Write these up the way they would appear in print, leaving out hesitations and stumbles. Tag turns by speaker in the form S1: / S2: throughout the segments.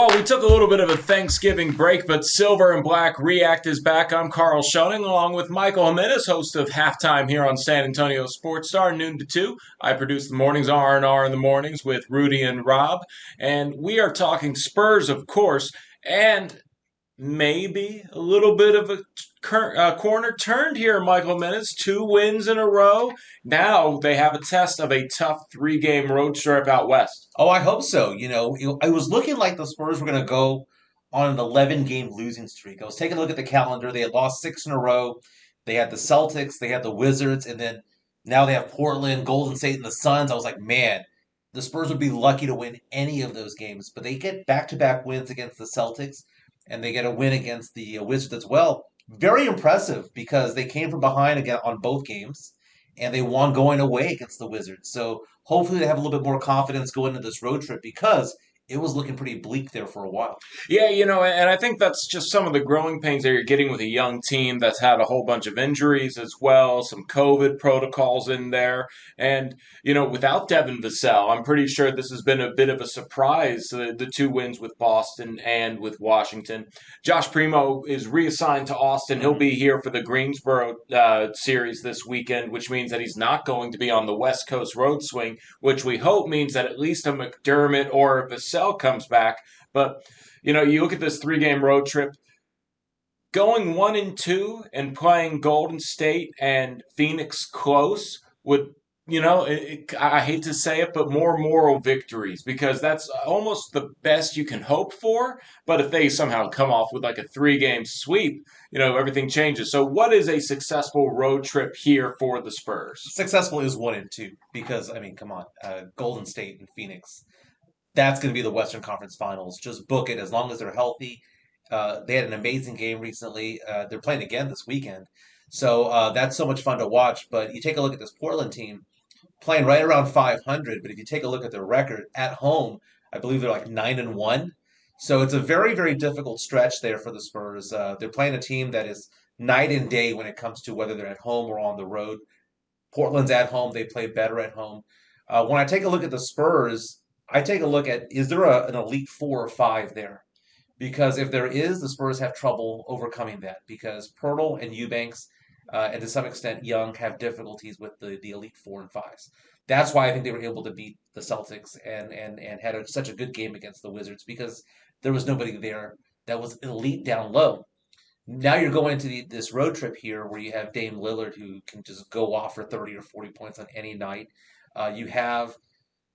S1: Well, we took a little bit of a Thanksgiving break, but Silver and Black React is back. I'm Karl Schoening, along with Michael Jimenez, host of Halftime here on San Antonio Sports Star, noon to 2. I produce the mornings, R&R in the mornings with Rudy and Rob. And we are talking Spurs, of course, and maybe a little bit of a corner turned here, Michael Jimenez. 2 wins in a row. Now they have a test of a tough 3-game road trip out west.
S2: Oh, I hope so. I was looking like the Spurs were going to go on an 11-game losing streak. I was taking a look at the calendar. They had lost 6 in a row. They had the Celtics, they had the Wizards, and then now they have Portland, Golden State, and the Suns. I was like, man, the Spurs would be lucky to win any of those games. But they get back-to-back wins against the Celtics, and they get a win against the Wizards as well. Very impressive because they came from behind again on both games, and they won going away against the Wizards. So hopefully they have a little bit more confidence going into this road trip because it was looking pretty bleak there for a while.
S1: Yeah, and I think that's just some of the growing pains that you're getting with a young team that's had a whole bunch of injuries as well, some COVID protocols in there. And, without Devin Vassell, I'm pretty sure this has been a bit of a surprise, the 2 wins with Boston and with Washington. Josh Primo is reassigned to Austin. He'll be here for the Greensboro series this weekend, which means that he's not going to be on the West Coast road swing, which we hope means that at least a McDermott or a Vassell comes back. But, you look at this 3-game road trip, going 1-2 and playing Golden State and Phoenix close would, I hate to say it, but more moral victories because that's almost the best you can hope for. But if they somehow come off with like a 3-game sweep, everything changes. So what is a successful road trip here for the Spurs?
S2: Successful is 1-2 because, come on, Golden State and Phoenix. That's going to be the Western Conference Finals. Just book it as long as they're healthy. They had an amazing game recently. They're playing again this weekend. So that's so much fun to watch. But you take a look at this Portland team playing right around 500. But if you take a look at their record at home, I believe they're like 9-1. So it's a very, very difficult stretch there for the Spurs. They're playing a team that is night and day when it comes to whether they're at home or on the road. Portland's at home. They play better at home. When I take a look at the Spurs, I take a look at, is there an elite 4 or 5 there? Because if there is, the Spurs have trouble overcoming that because Pirtle and Eubanks, and to some extent Young, have difficulties with the elite 4 and 5s. That's why I think they were able to beat the Celtics and had such a good game against the Wizards because there was nobody there that was elite down low. Now you're going into this road trip here where you have Dame Lillard who can just go off for 30 or 40 points on any night. You have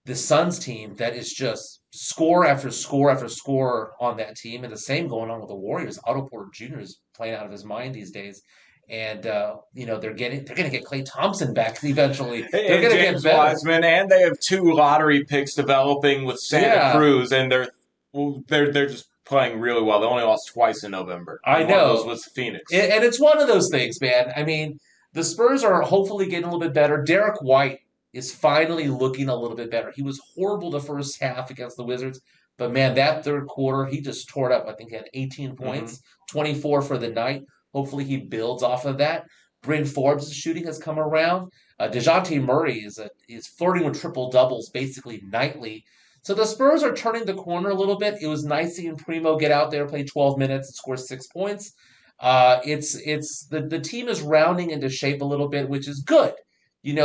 S2: the Suns team that is just score after score after score on that team, and the same going on with the Warriors. Otto Porter Jr. is playing out of his mind these days, and they're going to get Klay Thompson back eventually. They're going to
S1: James
S2: get better.
S1: Wiseman, and they have 2 lottery picks developing with Santa Cruz, and they're just playing really well. They only lost twice in November.
S2: I know.
S1: One of those was Phoenix.
S2: And it's one of those things, man. The Spurs are hopefully getting a little bit better. Derek White is finally looking a little bit better. He was horrible the first half against the Wizards, but man, that third quarter, he just tore it up. I think he had 18 points, 24 for the night. Hopefully he builds off of that. Bryn Forbes' shooting has come around. DeJounte Murray is flirting with triple doubles basically nightly. So the Spurs are turning the corner a little bit. It was nice seeing Primo get out there, play 12 minutes, and score 6 points. The team is rounding into shape a little bit, which is good.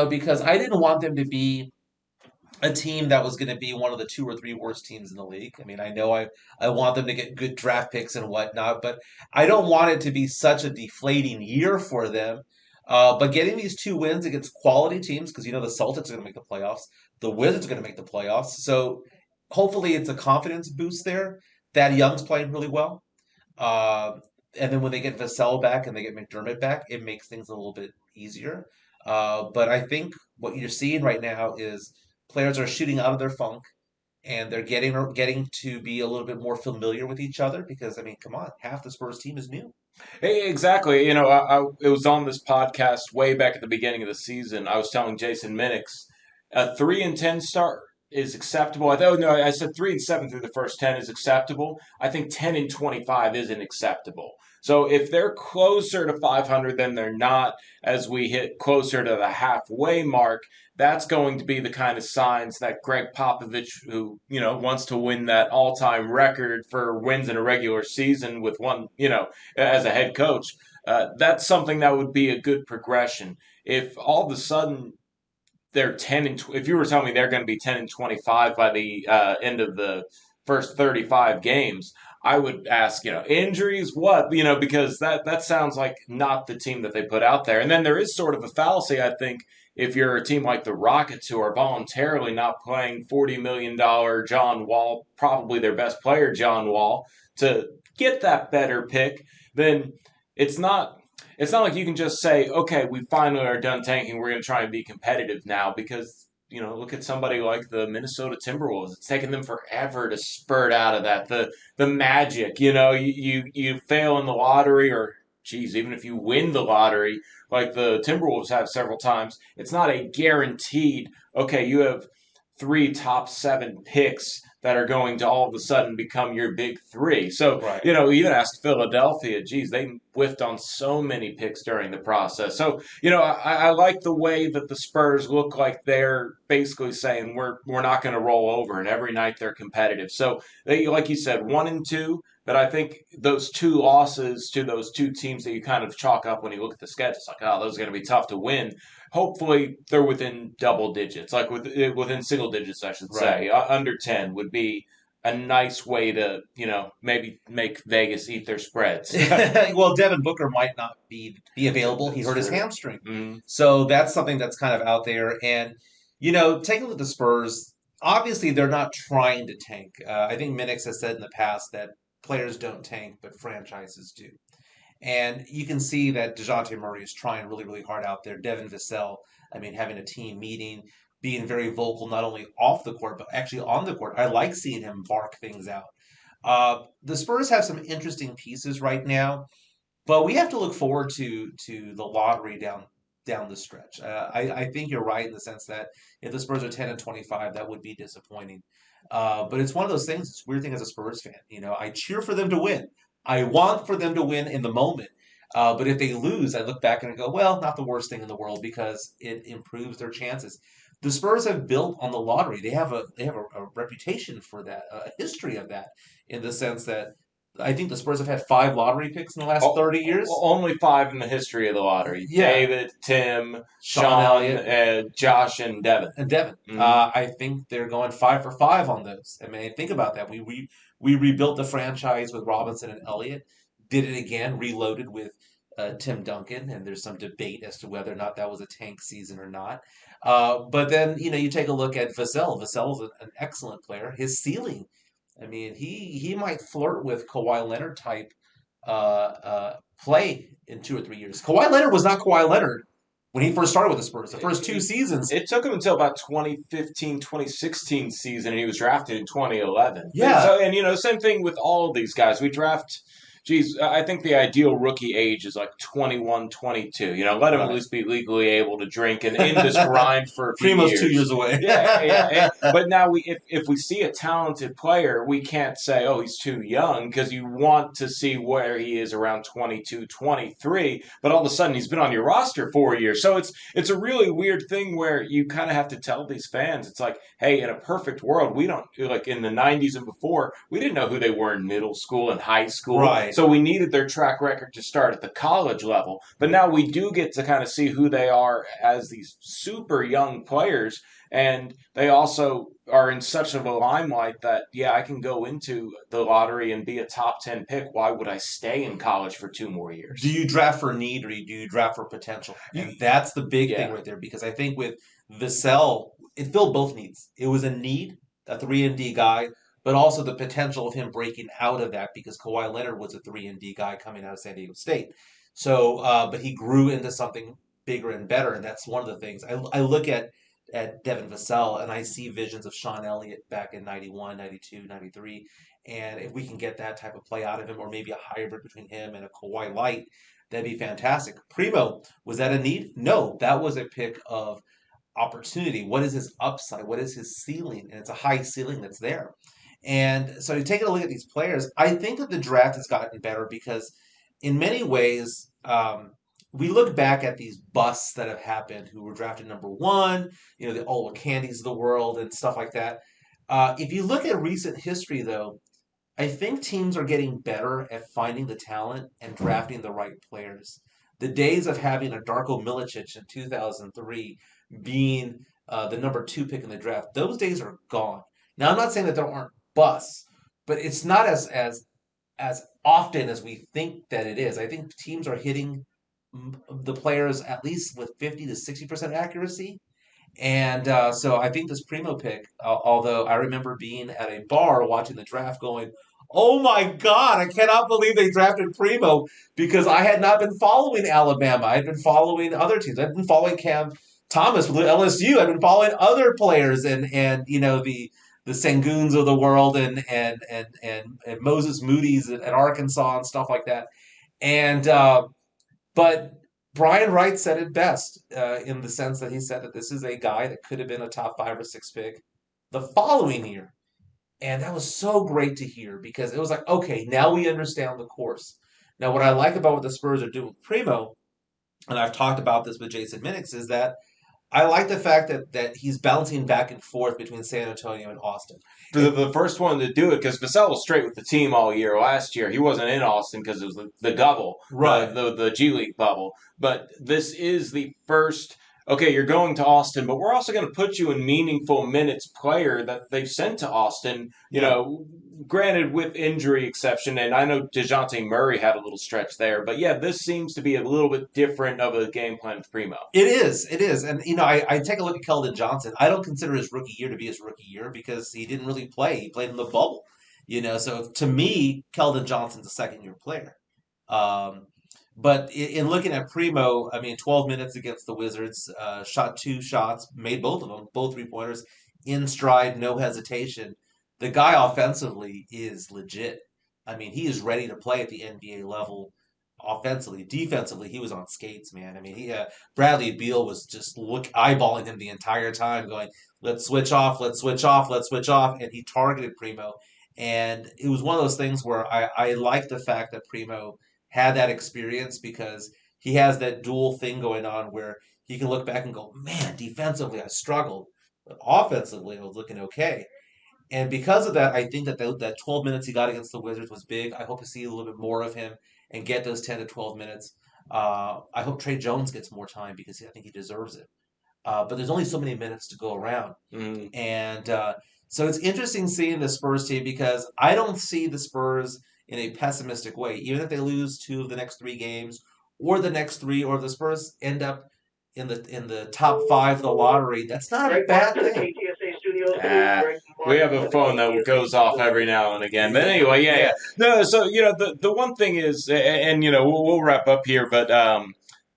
S2: Because I didn't want them to be a team that was going to be one of the 2 or 3 worst teams in the league. I know I want them to get good draft picks and whatnot, but I don't want it to be such a deflating year for them. But getting these 2 wins against quality teams, because the Celtics are going to make the playoffs, the Wizards are going to make the playoffs, so hopefully it's a confidence boost there. Thad Young's playing really well. And then when they get Vassell back and they get McDermott back, it makes things a little bit easier. But I think what you're seeing right now is players are shooting out of their funk, and they're getting to be a little bit more familiar with each other because, come on, half the Spurs team is new.
S1: Hey, exactly. It was on this podcast way back at the beginning of the season. I was telling Jason Minix, a 3-10 start is acceptable. No, I said 3-7 through the first 10 is acceptable. I think 10-25 isn't acceptable. So if they're closer to 500 than they're not, as we hit closer to the halfway mark, that's going to be the kind of signs that Greg Popovich, who wants to win that all-time record for wins in a regular season with one, as a head coach, that's something that would be a good progression. If all of a sudden they're if you were telling me they're going to be 10-25 by the end of the first 35 games, I would ask, injuries, what, because that sounds like not the team that they put out there. And then there is sort of a fallacy, I think, if you're a team like the Rockets who are voluntarily not playing $40 million John Wall, probably their best player, John Wall, to get that better pick, then it's not it's not like you can just say, okay, we finally are done tanking. We're going to try and be competitive now because, look at somebody like the Minnesota Timberwolves. It's taken them forever to spurt out of that. The magic, you fail in the lottery or, geez, even if you win the lottery, like the Timberwolves have several times, it's not a guaranteed, okay, you have three top seven picks that are going to all of a sudden become your big three. So,
S2: Right.
S1: even ask Philadelphia, geez, they whiffed on so many picks during the process. So, I like the way that the Spurs look like they're basically saying we're not going to roll over, and every night they're competitive. So, they, like you said, 1-2. But I think those two losses to those two teams that you kind of chalk up when you look at the schedule, it's like, oh, those are going to be tough to win. Hopefully, they're within double digits, like within single digits, I should
S2: Right.
S1: say. Under 10 would be a nice way to, maybe make Vegas eat their spreads.
S2: Well, Devin Booker might not be available. He
S1: That's
S2: hurt his
S1: true.
S2: hamstring.
S1: Mm,
S2: So that's something that's kind of out there. And, taking a look at the Spurs, obviously they're not trying to tank. I think Minix has said in the past that players don't tank, but franchises do. And you can see that DeJounte Murray is trying really, really hard out there. Devin Vassell, I mean, having a team meeting, being very vocal, not only off the court, but actually on the court. I like seeing him bark things out. The Spurs have some interesting pieces right now, but we have to look forward to the lottery down the stretch. I think you're right in the sense that if the Spurs are 10-25, that would be disappointing. But it's one of those things. It's a weird thing as a Spurs fan. I cheer for them to win. I want for them to win in the moment. But if they lose, I look back and I go, well, not the worst thing in the world because it improves their chances. The Spurs have built on the lottery. They have a reputation for that, a history of that, in the sense that I think the Spurs have had 5 lottery picks in the last 30 years.
S1: Only five in the history of the lottery:
S2: Yeah,
S1: David, Tim,
S2: Sean
S1: Sean,
S2: Elliott
S1: Josh, and Devin.
S2: and Devin.
S1: Mm.
S2: I think they're going 5 for 5 on those. I mean, think about that. We rebuilt the franchise with Robinson and Elliott. Did it again, reloaded with Tim Duncan, and there's some debate as to whether or not that was a tank season or not. But then you take a look at Vassell. Vassell is an excellent player. His ceiling, I mean, he might flirt with Kawhi Leonard type play in 2 or 3 years. Kawhi Leonard was not Kawhi Leonard when he first started with the Spurs. The first 2 seasons,
S1: It took him until about 2015, 2016 season, and he was drafted in 2011.
S2: yeah,
S1: So, and same thing with all of these guys. We draft. Geez, I think the ideal rookie age is like 21, 22. Let him at
S2: right.
S1: least be legally able to drink and in this grind for a few
S2: Primo's 2 years
S1: years.
S2: away.
S1: Yeah, yeah. But now if we see a talented player, we can't say, oh, he's too young because you want to see where he is around 22, 23. But all of a sudden he's been on your roster 4 years. So it's a really weird thing where you kind of have to tell these fans, it's like, hey, in a perfect world, we don't, like in the 90s and before, we didn't know who they were in middle school and high school.
S2: Right.
S1: So we needed their track record to start at the college level. But now we do get to kind of see who they are as these super young players. And they also are in such of a limelight that, yeah, I can go into the lottery and be a top 10 pick. Why would I stay in college for 2 more years?
S2: Do you draft for need or do you draft for potential?
S1: You,
S2: And that's the big thing
S1: yeah.
S2: right there because I think with Vassell, it filled both needs. It was a need, a 3 and D guy, but also the potential of him breaking out of that because Kawhi Leonard was a 3 and D guy coming out of San Diego State. So, but he grew into something bigger and better, and that's one of the things I look at Devin Vassell, and I see visions of Sean Elliott back in 91, 92, 93. And if we can get that type of play out of him, or maybe a hybrid between him and a Kawhi Light, that'd be fantastic. Primo, was that a need? No, that was a pick of opportunity? What is his upside? What is his ceiling? And it's a high ceiling that's there. And so taking a look at these players, I think that the draft has gotten better because in many ways, we look back at these busts that have happened who were drafted number one, the Ola Candies of the world and stuff like that. If you look at recent history, though, I think teams are getting better at finding the talent and drafting the right players. The days of having a Darko Milicic in 2003 being the number two pick in the draft, those days are gone. Now, I'm not saying that there aren't busts, but it's not as often as we think that it is. I think teams are hitting the players at least with 50 to 60% accuracy, and so I think this Primo pick, although I remember being at a bar watching the draft going, oh my God, I cannot believe they drafted Primo because I had not been following Alabama. I'd been following other teams. I'd been following Cam Thomas with LSU. I've been following other players and the Senguns of the world and Moses Moody's at Arkansas and stuff like that. And but Brian Wright said it best in the sense that he said that this is a guy that could have been a top 5 or 6 pick the following year. And that was so great to hear because it was like, okay, now we understand the course. Now, what I like about what the Spurs are doing with Primo, and I've talked about this with Jason Minix, is that I like the fact that he's bouncing back and forth between San Antonio and Austin.
S1: The first one to do it because Vassell was straight with the team all year last year. He wasn't in Austin because it was the double,
S2: Right.
S1: the G League bubble. But this is the first. Okay, you're going to Austin, but we're also going to put you in meaningful minutes player that they've sent to Austin.
S2: Yeah.
S1: Granted with injury exception, and I know DeJounte Murray had a little stretch there, but yeah, this seems to be a little bit different of a game plan with Primo.
S2: It is. And, I take a look at Keldon Johnson. I don't consider his rookie year to be his rookie year because he didn't really play. He played in the bubble, So to me, Keldon Johnson's a second year player. Um, but in looking at Primo, I mean, 12 minutes against the Wizards, shot 2 shots, made both of them, both 3 pointers, in stride, no hesitation. The guy offensively is legit. I mean, he is ready to play at the NBA level offensively. Defensively, he was on skates, man. I mean, Bradley Beal was just eyeballing him the entire time, going, "Let's switch off, let's switch off, let's switch off," and he targeted Primo. And it was one of those things where I like the fact that Primo had that experience because he has that dual thing going on where he can look back and go, "Man, defensively I struggled, but offensively I was looking okay." And because of that, I think that 12 minutes he got against the Wizards was big. I hope to see a little bit more of him and get those 10 to 12 minutes. I hope Trey Jones gets more time because I think he deserves it. But there's only so many minutes to go around.
S1: Mm.
S2: And so it's interesting seeing the Spurs team because I don't see the Spurs in a pessimistic way. Even if they lose 2 of the next 3 games or the next 3, or if the Spurs end up in the top 5 of the lottery, that's not a bad thing.
S1: Ah, we have a phone that goes off every now and again. But anyway, yeah, yeah.
S2: Yeah.
S1: No, so the one thing is, and we'll wrap up here, but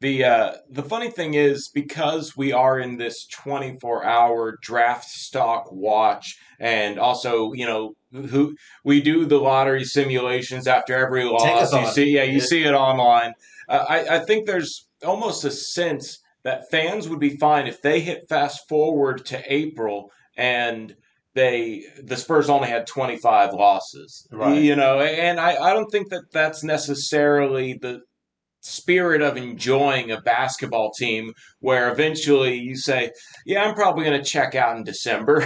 S1: the funny thing is because we are in this 24-hour draft stock watch, and also who we do the lottery simulations after every loss. You
S2: Tankathon.
S1: see, yeah, you
S2: Yeah.
S1: see it online. I think there's almost a sense that fans would be fine if they hit fast forward to April and the Spurs only had 25 losses.
S2: Right.
S1: And I don't think that that's necessarily the spirit of enjoying a basketball team where eventually you say, yeah, I'm probably going to check out in December.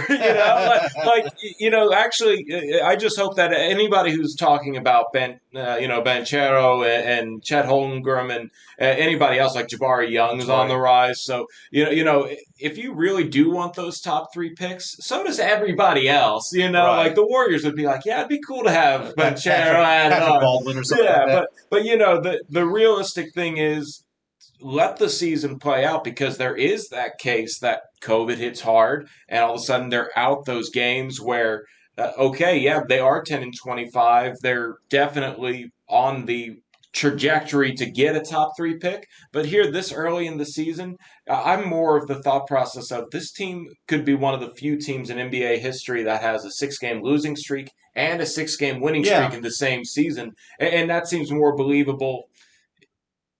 S1: Actually, I just hope that anybody who's talking about Banchero and Chet Holmgren and anybody else like Jabari Young is on the rise. So, if you really do want those top 3 picks, so does everybody else.
S2: Right.
S1: Like the Warriors would be like, yeah, it'd be cool to have
S2: Patrick,
S1: Banchero and
S2: Patrick Baldwin or something like
S1: yeah,
S2: that.
S1: but the realistic thing is let the season play out because there is that case that COVID hits hard and all of a sudden they're out those games where okay, yeah, they are 10 and 25. They're definitely on the trajectory to get a top 3 pick. But here, this early in the season, I'm more of the thought process of this team could be one of the few teams in NBA history that has a 6-game losing streak and a 6-game winning streak
S2: Yeah.
S1: in the same season. And that seems more believable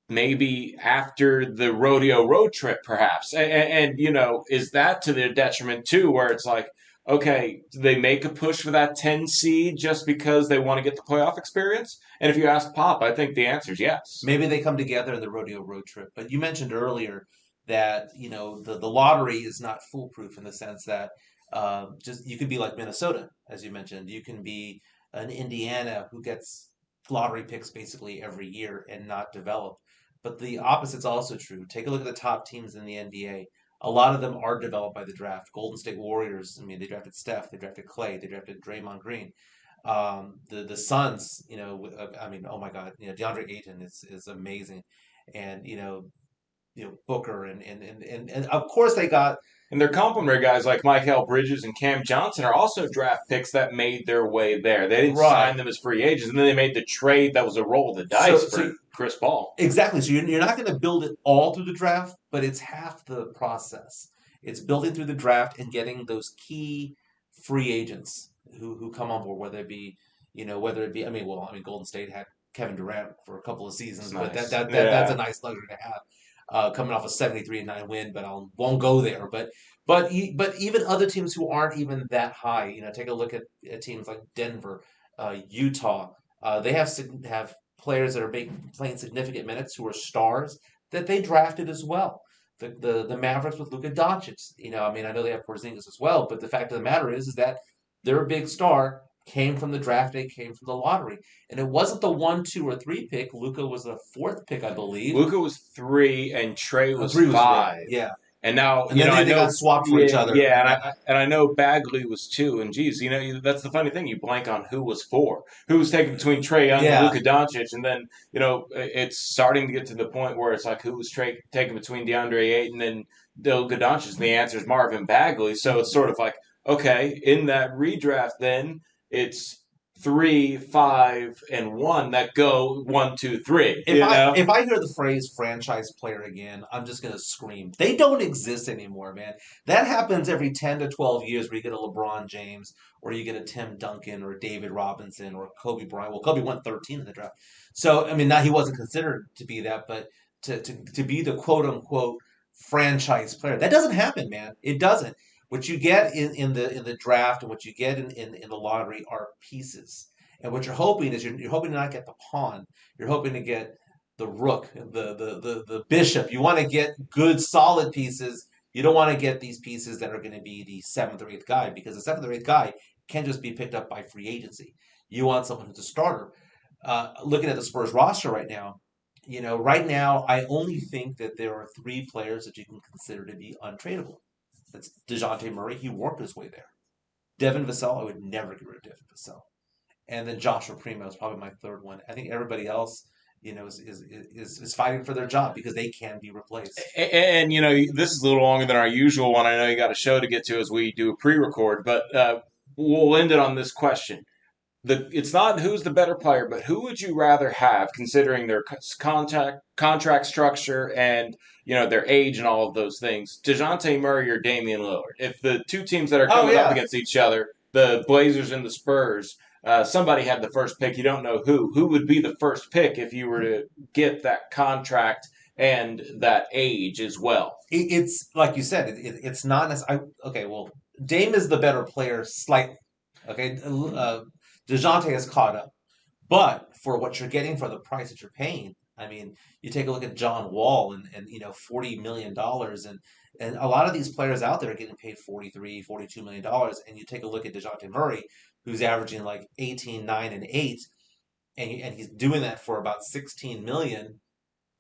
S1: maybe after the rodeo road trip, perhaps. Is that to their detriment too, where it's like, okay, do they make a push for that 10 seed just because they want to get the playoff experience? And if you ask Pop, I think the answer is yes.
S2: Maybe they come together in the rodeo road trip. But you mentioned earlier that the lottery is not foolproof in the sense that just you could be like Minnesota, as you mentioned. You can be an Indiana who gets lottery picks basically every year and not develop. But the opposite's also true. Take a look at the top teams in the NBA. A lot of them are developed by the draft. Golden State Warriors, I mean, they drafted Steph, they drafted Clay, they drafted Draymond Green. The Suns, I mean, oh my God, DeAndre Ayton is amazing, and Booker and of course they got
S1: And their complementary guys like Michael Bridges and Cam Johnson are also draft picks that made their way there. They didn't
S2: right.
S1: sign them as free agents, and then they made the trade that was a roll of the dice
S2: So
S1: for Chris Paul.
S2: exactly. So you're not going to build it all through the draft, but it's half the process. It's building through the draft and getting those key free agents who come on board, whether it be, Golden State had Kevin Durant for a couple of
S1: It's
S2: seasons, but
S1: nice.
S2: that's a
S1: Yeah.
S2: nice luxury to have. Coming off a 73-9 win, but I won't go there. But even other teams who aren't even that high, take a look at teams like Denver, Utah. They have players that are playing significant minutes who are stars that they drafted as well. The Mavericks with Luka Doncic. I know they have Porzingis as well, but the fact of the matter is that their big star came from the draft day, came from the lottery, and it wasn't the 1, 2, or 3 pick. Luka was the fourth pick, I believe.
S1: Luca was 3 and Trey was
S2: Three was three,
S1: 5.
S2: yeah.
S1: And now,
S2: And then
S1: I
S2: they got
S1: know,
S2: swapped for each
S1: yeah,
S2: other,
S1: yeah,
S2: and
S1: and
S2: then
S1: I know Bagley was 2. And geez, that's the funny thing. You blank on who was 4, who was taken between Trey Young and
S2: yeah,
S1: Luka Doncic, and then it's starting to get to the point where it's like who was taken between DeAndre Ayton and Luka Doncic, and the answer is Marvin Bagley. So it's sort of like okay, in that redraft, then it's 3, 5, and 1 that go 1, 2, 3.
S2: if I hear the phrase franchise player again, I'm just gonna scream. They don't exist anymore, man. That happens every 10 to 12 years where you get a LeBron James or you get a Tim Duncan or David Robinson or Kobe Bryant. Well, Kobe went 13 in the draft. So I mean now he wasn't considered to be that, but to be the quote unquote franchise player. That doesn't happen, man. It doesn't. What you get in the draft and what you get in the lottery are pieces. And what you're hoping is you're hoping to not get the pawn. You're hoping to get the rook, the bishop. You want to get good, solid pieces. You don't want to get these pieces that are going to be the seventh or eighth guy because the seventh or eighth guy can't just be picked up by free agency. You want someone who's a starter. Looking at the Spurs roster right now, I only think that there are 3 players that you can consider to be untradeable. That's DeJounte Murray. He worked his way there. Devin Vassell, I would never get rid of Devin Vassell. And then Joshua Primo is probably my third one. I think everybody else, is fighting for their job because they can be replaced.
S1: And this is a little longer than our usual one. I know you got a show to get to as we do a pre-record, but we'll end it on this question. It's not who's the better player, but who would you rather have, considering their contract structure and their age and all of those things? Dejounte Murray or Damian Lillard? If the two teams that are
S2: Oh
S1: coming up
S2: yeah,
S1: against each other, the Blazers and the Spurs, somebody had the first pick. You don't know who. Who would be the first pick if you were to get that contract and that age as well?
S2: it's like you said. It's not as okay. Well, Dame is the better player slightly. Okay, Dejounte has caught up. But for what you're getting for the price that you're paying, I mean, you take a look at John Wall and $40 million, and a lot of these players out there are getting paid 43, $42 million, and you take a look at Dejounte Murray, who's averaging like 18, 9, and 8, and he's doing that for about 16 million.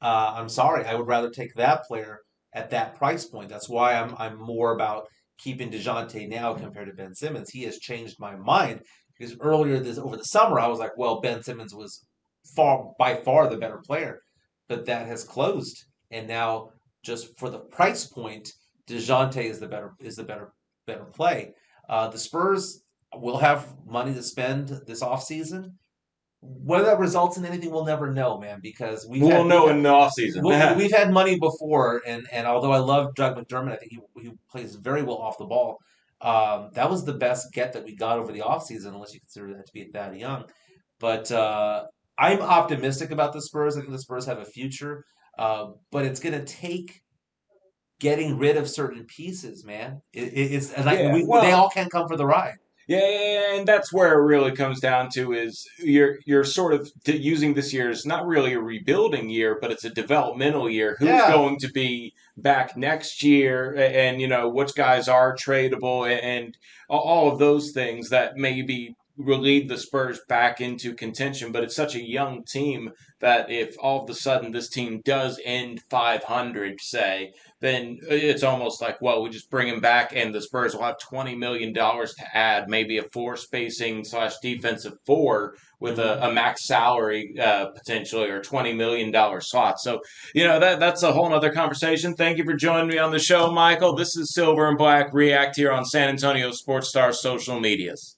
S2: I'm sorry, I would rather take that player at that price point. That's why I'm more about keeping Dejounte now compared to Ben Simmons. He has changed my mind because earlier this over the summer I was like, well, Ben Simmons was by far the better player, but that has closed, and now just for the price point, Dejounte is the better play. The Spurs will have money to spend this offseason. Whether that results in anything, we'll never know, man, because
S1: We'll know in the offseason.
S2: we've had money before, and although I love Doug McDermott, I think he plays very well off the ball. That was the best get that we got over the offseason, unless you consider that to be that young. But I'm optimistic about the Spurs. I think the Spurs have a future. But it's going to take getting rid of certain pieces, man. It's and
S1: Yeah,
S2: they
S1: well,
S2: all can't come for the ride.
S1: yeah, and that's where it really comes down to is you're sort of using this year as not really a rebuilding year, but it's a developmental year. Who's
S2: Yeah,
S1: going to be back next year, and which guys are tradable, and all of those things that maybe will lead the Spurs back into contention. But it's such a young team that if all of a sudden this team does end 500, say, then it's almost like, well, we just bring him back, and the Spurs will have $20 million to add, maybe a four spacing slash defensive four with
S2: hmm
S1: a max salary potentially or $20 million slot. So that's a whole other conversation. Thank you for joining me on the show, Michael. This is Silver and Black React here on San Antonio Sports Star social medias.